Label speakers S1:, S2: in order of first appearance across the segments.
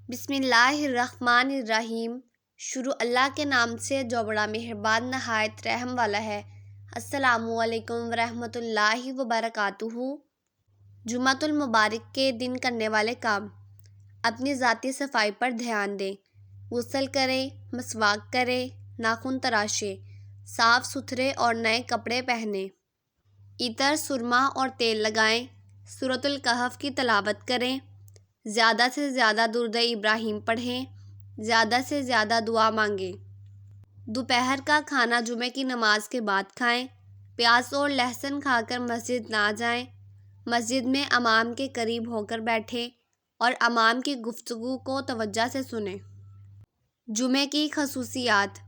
S1: بسم اللہ الرحمن الرحیم۔ شروع اللہ کے نام سے جو بڑا مہربان نہایت رحم والا ہے۔ السلام علیکم ورحمۃ اللہ وبرکاتہ۔ جمعۃ المبارک کے دن کرنے والے کام: اپنی ذاتی صفائی پر دھیان دیں، غسل کریں، مسواک کریں، ناخن تراشیں، صاف ستھرے اور نئے کپڑے پہنیں، عطر، سرما اور تیل لگائیں، سورۃ الکہف کی تلاوت کریں، زیادہ سے زیادہ درود ابراہیم پڑھیں، زیادہ سے زیادہ دعا مانگیں۔ دوپہر کا کھانا جمعے کی نماز کے بعد کھائیں۔ پیاز اور لہسن کھا کر مسجد نہ جائیں۔ مسجد میں امام کے قریب ہو کر بیٹھیں اور امام کی گفتگو کو توجہ سے سنیں۔ جمعے کی خصوصیات: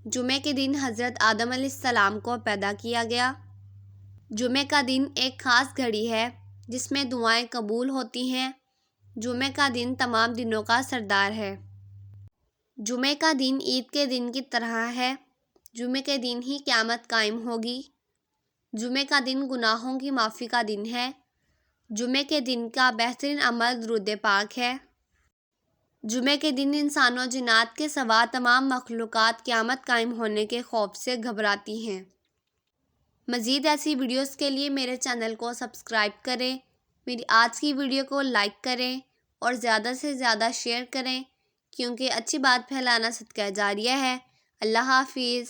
S1: جمعے کے دن حضرت آدم علیہ السلام کو پیدا کیا گیا۔ جمعے کا دن ایک خاص گھڑی ہے جس میں دعائیں قبول ہوتی ہیں۔ جمعے کا دن تمام دنوں کا سردار ہے۔ جمعے کا دن عید کے دن کی طرح ہے۔ جمعے کے دن ہی قیامت قائم ہوگی۔ جمعے کا دن گناہوں کی معافی کا دن ہے۔ جمعے کے دن کا بہترین عمل درود پاک ہے۔ جمعے کے دن انسان و جنات کے سوا تمام مخلوقات قیامت قائم ہونے کے خوف سے گھبراتی ہیں۔ مزید ایسی ویڈیوز کے لیے میرے چینل کو سبسکرائب کریں، میری آج کی ویڈیو کو لائک کریں اور زیادہ سے زیادہ شیئر کریں کیونکہ اچھی بات پھیلانا صدقہ جاریہ ہے۔ اللہ حافظ۔